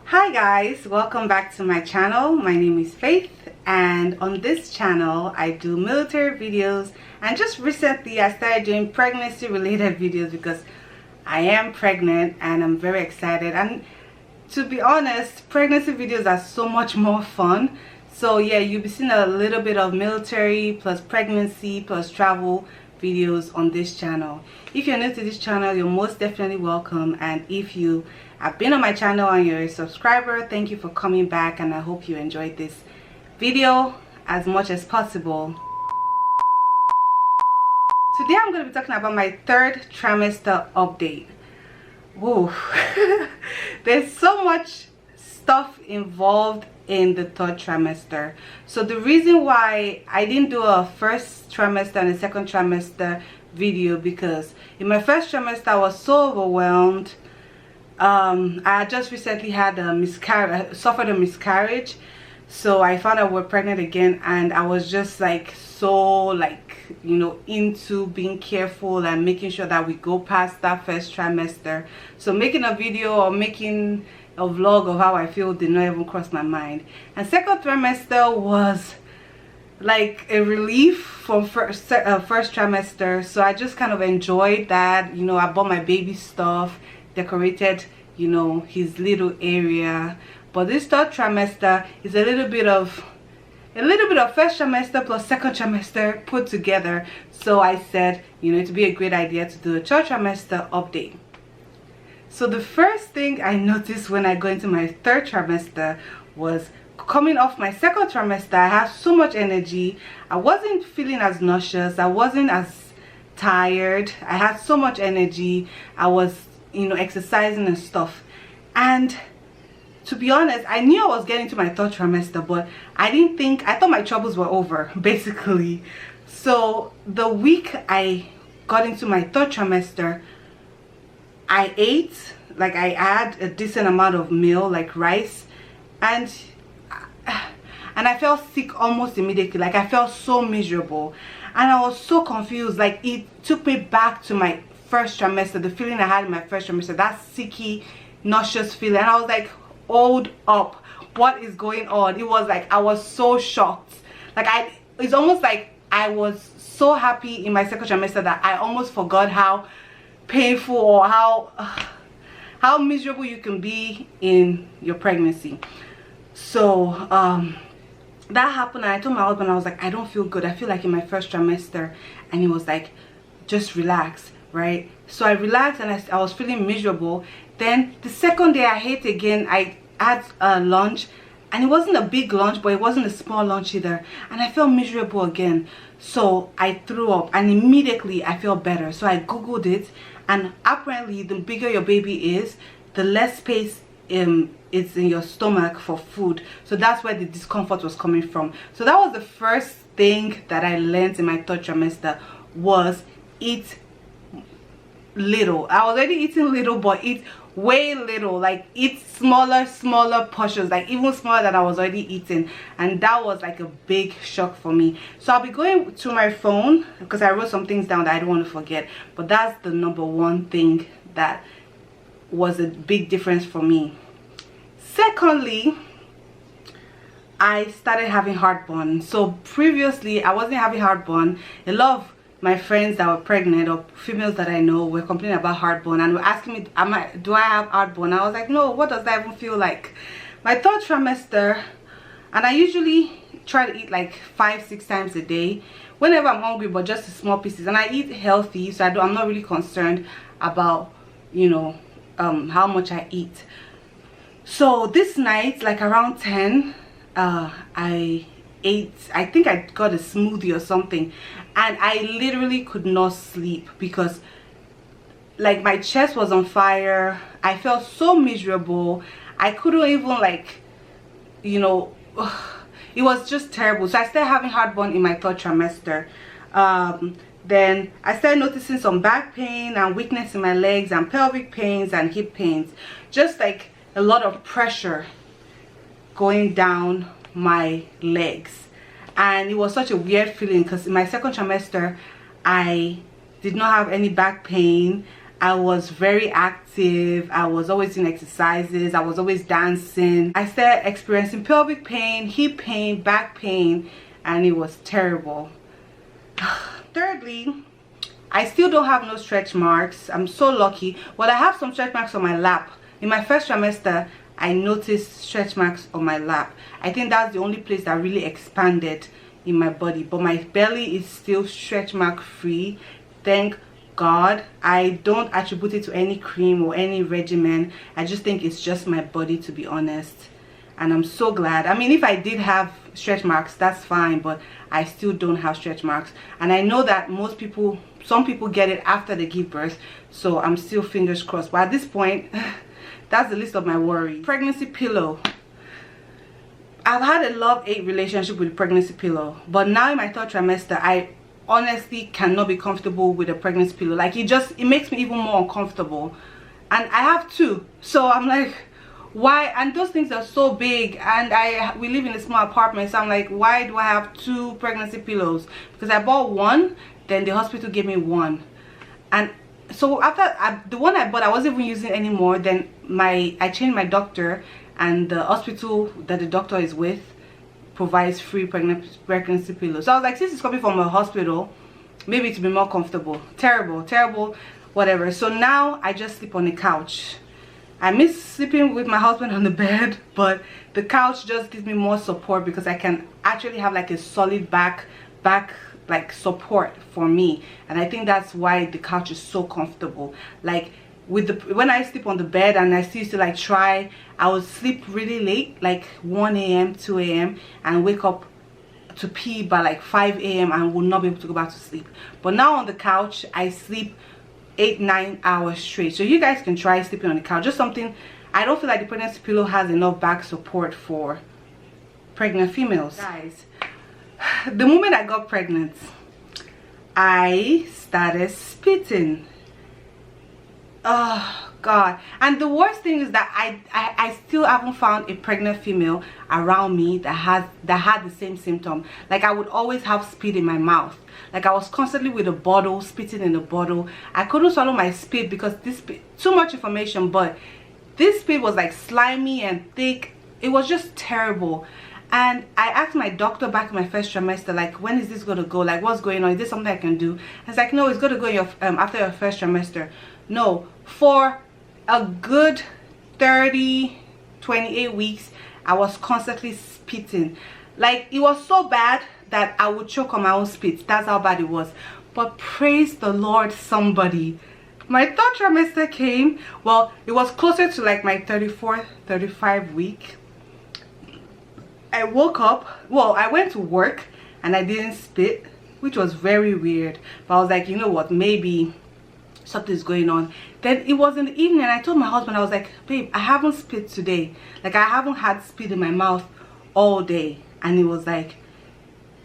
Hi guys, welcome back to my channel. My name is Faith, and on this channel I do military videos, and just recently I started doing pregnancy related videos because I am pregnant and I'm very excited. And to be honest, pregnancy videos are so much more fun. So yeah, you'll be seeing a little bit of military plus pregnancy plus travel videos on this channel. If you're new to this channel, you're most definitely welcome, and if you have been on my channel and you're a subscriber, thank you for coming back, and I hope you enjoyed this video as much as possible. Today I'm going to be talking about my third trimester update. Whoa. There's so much stuff involved in the third trimester. So the reason why I didn't do a first trimester and a second trimester video, because in my first trimester I was so overwhelmed. I had just recently had a miscarriage, suffered a miscarriage, so I found out we're pregnant again, and I was just like so into being careful and making sure that we go past that first trimester. So making a video or making a vlog of how I feel did not even cross my mind. And second trimester was like a relief from first trimester, so I just kind of enjoyed that. I bought my baby stuff, decorated his little area. But this third trimester is a little bit of first trimester plus second trimester put together. So I said it'd be a great idea to do a third trimester update. So the first thing I noticed when I go into my third trimester was, coming off my second trimester, I had so much energy. I wasn't feeling as nauseous, I wasn't as tired, I had so much energy. I was exercising and stuff, and to be honest, I knew I was getting to my third trimester, but I thought my troubles were over basically. So the week I got into my third trimester, I ate, like I had a decent amount of meal, like rice, and I felt sick almost immediately. Like I felt so miserable and I was so confused. Like it took me back to my first trimester, the feeling I had in my first trimester, that sicky, nauseous feeling. And I was like, hold up, what is going on? It was like I was so shocked. Like it's almost like I was so happy in my second trimester that I almost forgot how painful or how miserable you can be in your pregnancy. So that happened, and I told my husband, I was like, I don't feel good, I feel like in my first trimester. And he was like, just relax, right? So I relaxed, and I was feeling miserable. Then the second day I ate again. I had lunch, and it wasn't a big lunch, but it wasn't a small lunch either, and I felt miserable again. So I threw up, and immediately I felt better. So I googled it, and apparently the bigger your baby is, the less space it's in your stomach for food. So that's where the discomfort was coming from. So that was the first thing that I learned in my third trimester, was eat little. I was already eating little, but eat way little, like eat smaller portions, like even smaller than I was already eating. And that was like a big shock for me. So I'll be going to my phone because I wrote some things down that I don't want to forget, but that's the number one thing that was a big difference for me. Secondly, I started having heartburn. So previously I wasn't having heartburn. A lot of my friends that were pregnant, or females that I know, were complaining about heartburn and were asking me, do I have heartburn? I was like, no, what does that even feel like? My third trimester, and I usually try to eat like 5-6 times a day whenever I'm hungry, but just small pieces, and I eat healthy, so I'm not really concerned about how much I eat. So this night, like around 10, I ate, I think I got a smoothie or something, and I literally could not sleep because like my chest was on fire. I felt so miserable. I couldn't even it was just terrible. So I started having heartburn in my third trimester. Then I started noticing some back pain and weakness in my legs, and pelvic pains and hip pains, just like a lot of pressure going down my legs. And it was such a weird feeling because in my second trimester I did not have any back pain. I was very active. I was always doing exercises. I was always dancing. I started experiencing pelvic pain, hip pain, back pain, and it was terrible. Thirdly, I still don't have no stretch marks. I'm so lucky. But I have some stretch marks on my lap. In my first trimester, I noticed stretch marks on my lap. I think that's the only place that really expanded in my body. But my belly is still stretch mark free. Thank God. I don't attribute it to any cream or any regimen. I just think it's just my body, to be honest. And I'm so glad. I mean, if I did have stretch marks, that's fine, but I still don't have stretch marks. And I know that some people get it after they give birth, so I'm still fingers crossed. But at this point, that's the least of my worry. Pregnancy pillow. I've had a love-hate relationship with the pregnancy pillow, but now in my third trimester, I honestly cannot be comfortable with a pregnancy pillow. Like, it makes me even more uncomfortable. And I have two, so I'm like, why? And those things are so big, and we live in a small apartment, so I'm like, why do I have two pregnancy pillows? Because I bought one, then the hospital gave me one, and so after the one I bought, I wasn't even using anymore. Then I changed my doctor, and the hospital that the doctor is with provides free pregnancy pillows. So I was like, since it's coming from a hospital, maybe to be more comfortable. Terrible, whatever. So now I just sleep on the couch. I miss sleeping with my husband on the bed, but the couch just gives me more support because I can actually have like a solid back like support for me. And I think that's why the couch is so comfortable. Like when I sleep on the bed and I still used to like try, I would sleep really late, like 1 a.m. 2 a.m. and wake up to pee by like 5 a.m. and would not be able to go back to sleep. But now on the couch, I sleep 8-9 hours straight. So you guys can try sleeping on the couch. Just something. I don't feel like the pregnancy pillow has enough back support for pregnant females. Guys, the moment I got pregnant, I started spitting. Oh God. And the worst thing is that I still haven't found a pregnant female around me that had the same symptom. Like, I would always have spit in my mouth. Like, I was constantly with a bottle, spitting in the bottle. I couldn't swallow my spit because this spit, too much information, but this spit was like slimy and thick. It was just terrible. And I asked my doctor back in my first trimester, like, when is this going to go? Like, what's going on? Is this something I can do? I was like, no, it's going to go in your, after your first trimester. No, for a good 28 weeks, I was constantly spitting. Like, it was so bad that I would choke on my own spit. That's how bad it was. But praise the Lord, somebody. My third trimester came. Well, it was closer to like my 34th, 35 week. I woke up, well, I went to work and I didn't spit, which was very weird. But I was like, you know what, maybe something's going on. Then it was in the evening and I told my husband, I was like, babe, I haven't spit today. Like, I haven't had spit in my mouth all day. And he was like,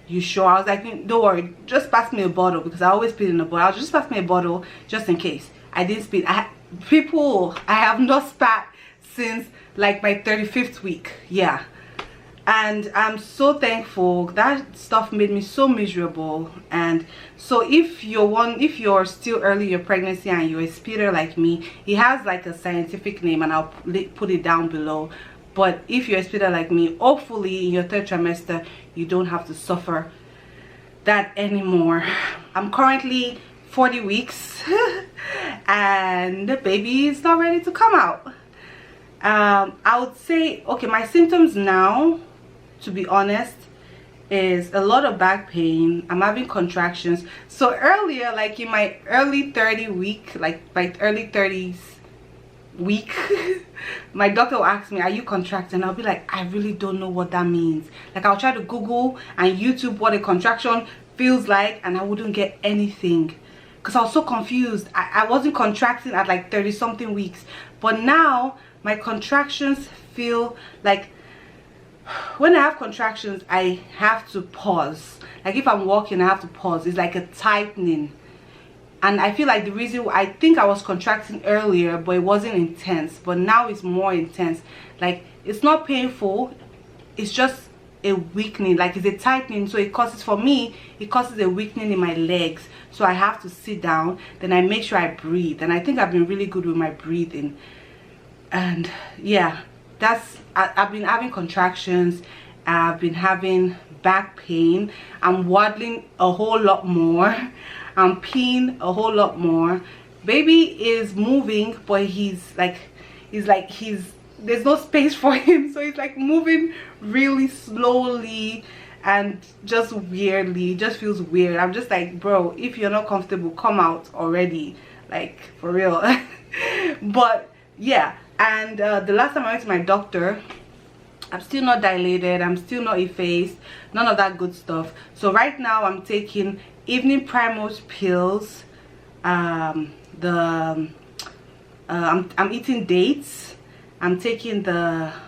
you sure? I was like, don't worry, just pass me a bottle, because I always spit in a bottle. I was just pass me a bottle just in case. I didn't spit. I have not spat since like my 35th week. Yeah. And I'm so thankful. That stuff made me so miserable. And so if you're still early in your pregnancy and you're a spitter like me, it has like a scientific name and I'll put it down below. But if you're a spitter like me, hopefully in your third trimester you don't have to suffer that anymore. I'm currently 40 weeks and the baby is not ready to come out. I would say, okay, my symptoms now, to be honest, is a lot of back pain. I'm having contractions. So earlier, like in my early 30 week, like my early 30s week, my doctor will ask me, are you contracting? I'll be like, I really don't know what that means. Like, I'll try to Google and YouTube what a contraction feels like, and I wouldn't get anything because I was so confused. I wasn't contracting at like 30 something weeks, but now my contractions feel like, when I have contractions, I have to pause. Like, if I'm walking, I have to pause. It's like a tightening. And I feel like the reason, I think I was contracting earlier, but it wasn't intense. But now it's more intense. Like, it's not painful. It's just a weakening, like it's a tightening, so it causes, for me, it causes a weakening in my legs. So I have to sit down, then I make sure I breathe, and I think I've been really good with my breathing. And yeah, I've been having contractions, I've been having back pain, I'm waddling a whole lot more, I'm peeing a whole lot more. Baby is moving, but he's there's no space for him, so he's like moving really slowly and just weirdly. It just feels weird. I'm just like, bro, if you're not comfortable, come out already, like, for real. But yeah, and the last time I went to my doctor, I'm still not dilated, I'm still not effaced, none of that good stuff. So right now I'm taking evening Primos pills, I'm eating dates, I'm taking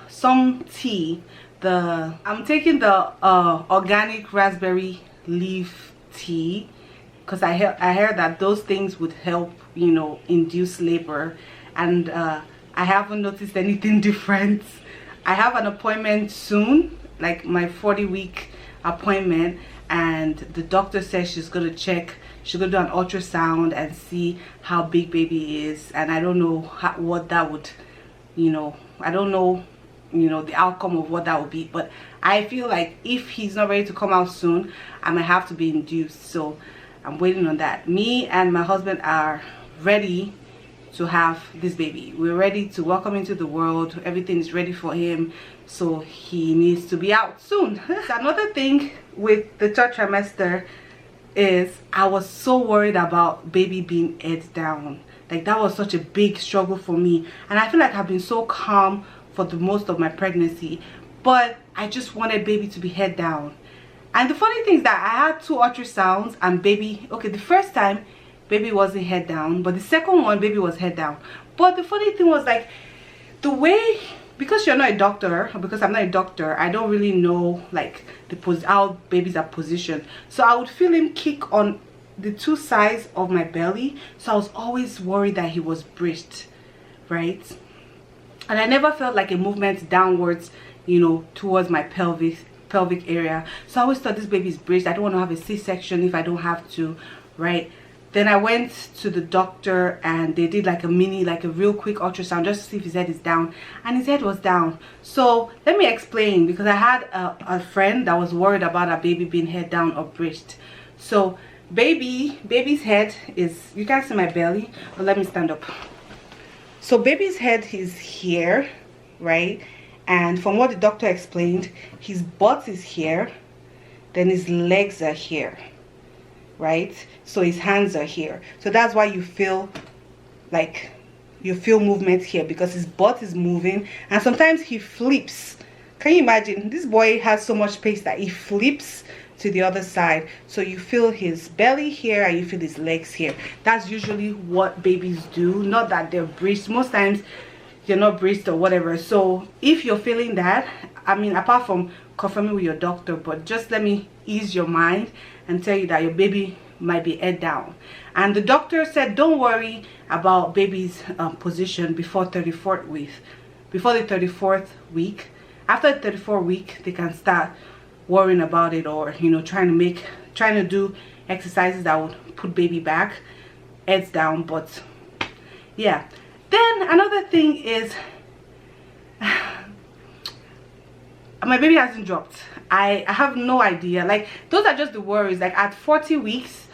some tea, I'm taking the organic raspberry leaf tea, because I heard that those things would help, you know, induce labor. And I haven't noticed anything different. I have an appointment soon, like my 40-week appointment, and the doctor says she's gonna check, she's gonna do an ultrasound and see how big baby is. And I don't know what that would, you know, I don't know, you know, the outcome of what that would be. But I feel like if he's not ready to come out soon, I might have to be induced. So I'm waiting on that. Me and my husband are ready to have this baby. We're ready to welcome him into the world. Everything is ready for him, so he needs to be out soon. Another thing with the third trimester is I was so worried about baby being head down. Like, that was such a big struggle for me, and I feel like I've been so calm for the most of my pregnancy, but I just wanted baby to be head down. And the funny thing is that I had 2 ultrasounds and baby, okay, the first time baby wasn't head down, but the second one baby was head down. But the funny thing was, like, the way, because you're not a doctor, because I'm not a doctor, I don't really know like how babies are positioned. So I would feel him kick on the 2 sides of my belly, so I was always worried that he was breached, right? And I never felt like a movement downwards, you know, towards my pelvic area. So I always thought this baby is breached. I don't want to have a C-section if I don't have to, right? Then I went to the doctor and they did like a real quick ultrasound just to see if his head is down, and his head was down. So let me explain, because I had a friend that was worried about her baby being head down or breached. So baby's head is, you can't see my belly, but let me stand up. So baby's head is here, right? And from what the doctor explained, his butt is here, then his legs are here, right? So his hands are here. So that's why you feel like movement here, because his butt is moving, and sometimes he flips. Can you imagine? This boy has so much space that he flips to the other side. So you feel his belly here and you feel his legs here. That's usually what babies do, not that they're breached. Most times you're not breached or whatever. So if you're feeling that, I mean, apart from confirming with your doctor, but just let me ease your mind and tell you that your baby might be head down. And the doctor said don't worry about baby's position before the 34th week. After the 34th week, they can start worrying about it, or, you know, trying to do exercises that would put baby back heads down. But yeah, then another thing is my baby hasn't dropped. I have no idea. Like, those are just the worries. Like, at 40 weeks,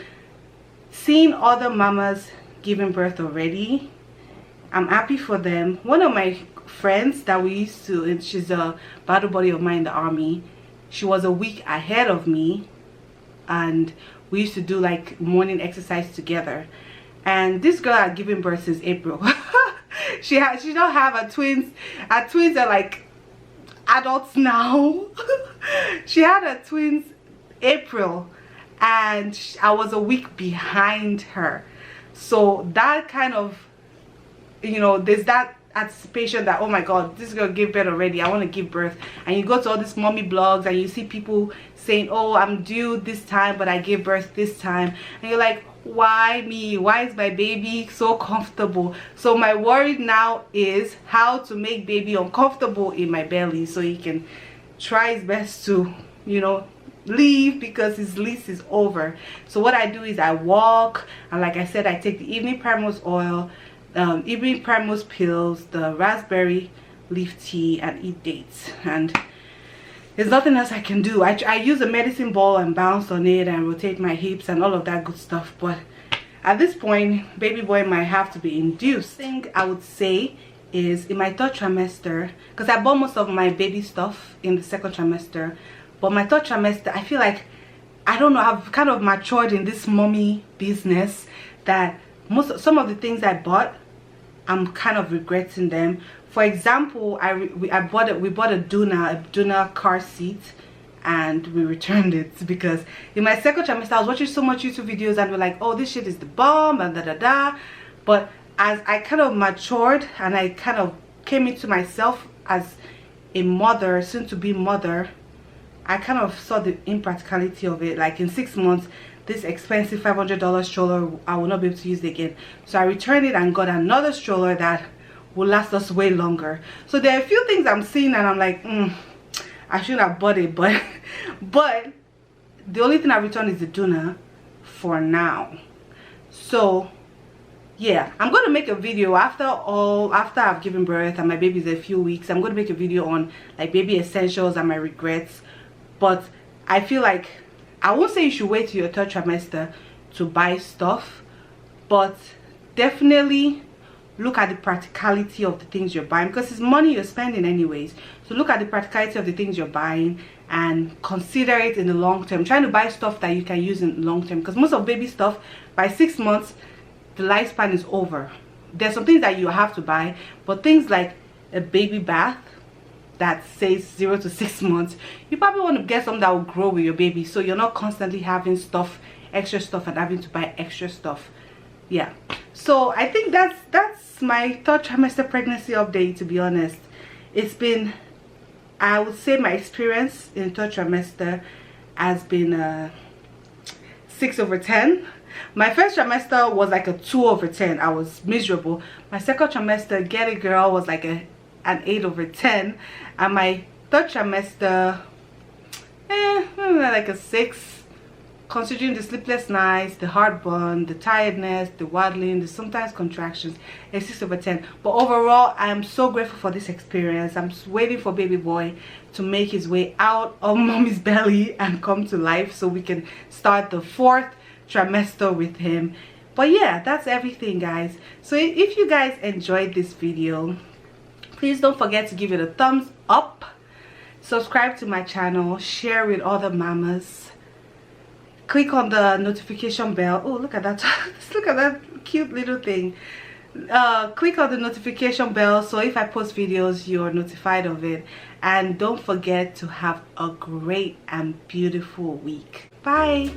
seeing other mamas giving birth already, I'm happy for them. One of my friends that we used to, she's a battle buddy of mine in the army, she was a week ahead of me, and we used to do like morning exercise together. And this girl had given birth since April. she don't have her twins. Her twins are like adults now. She had her twins April, and I was a week behind her. So that kind of, you know, there's that anticipation that, oh my god, this girl gave birth already, I want to give birth. And you go to all these mommy blogs and you see people saying, oh, I'm due this time but I gave birth this time, and you're like, why me? Why is my baby so comfortable? So my worry now is how to make baby uncomfortable in my belly so he can try his best to, you know, leave because his lease is over. So what I do is I walk, and like I said, I take the evening primrose oil, evening primrose pills, the raspberry leaf tea, and eat dates. And there's nothing else I can do. I use a medicine ball and bounce on it and rotate my hips and all of that good stuff, but at this point baby boy might have to be induced. Thing I would say is in my third trimester, because I bought most of my baby stuff in the second trimester, but my third trimester, I feel like, I don't know, I've kind of matured in this mommy business that some of the things I bought, I'm kind of regretting them. For example, we bought a Duna car seat, and we returned it because in my second trimester I was watching so much YouTube videos and we're like, oh, this shit is the bomb and da da da. But as I kind of matured and I kind of came into myself as a mother, soon to be mother, I kind of saw the impracticality of it. Like in 6 months, this expensive $500 stroller, I will not be able to use it again. So I returned it and got another stroller that will last us way longer. So there are a few things I'm seeing and I'm like, I shouldn't have bought it, but the only thing I returned is the Duna for now. So yeah, I'm going to make a video after I've given birth and my baby's a few weeks. I'm going to make a video on like baby essentials and my regrets. But I feel like, I won't say you should wait till your third trimester to buy stuff, but definitely look at the practicality of the things you're buying, because it's money you're spending anyways. So look at the practicality of the things you're buying and consider it in the long term. Trying to buy stuff that you can use in the long term, because most of baby stuff, by 6 months the lifespan is over. There's some things that you have to buy, but things like a baby bath that says 0 to 6 months, you probably want to get something that will grow with your baby, so you're not constantly having stuff, extra stuff, and having to buy extra stuff. Yeah, so I think that's my third trimester pregnancy update. To be honest, it's been, I would say my experience in third trimester has been 6 over 10. My first trimester was like a 2 over 10. I was miserable. My second trimester, get it girl, was like an 8 over 10, and my third trimester, like a 6. Considering the sleepless nights, the heartburn, the tiredness, the waddling, the sometimes contractions, a 6 over 10. But overall, I am so grateful for this experience. I'm waiting for baby boy to make his way out of mommy's belly and come to life so we can start the 4th trimester with him. But yeah, that's everything, guys. So if you guys enjoyed this video, please don't forget to give it a thumbs up, subscribe to my channel, share with other mamas, click on the notification bell. Oh, look at that. Look at that cute little thing. Click on the notification bell so if I post videos you're notified of it. And don't forget to have a great and beautiful week. Bye.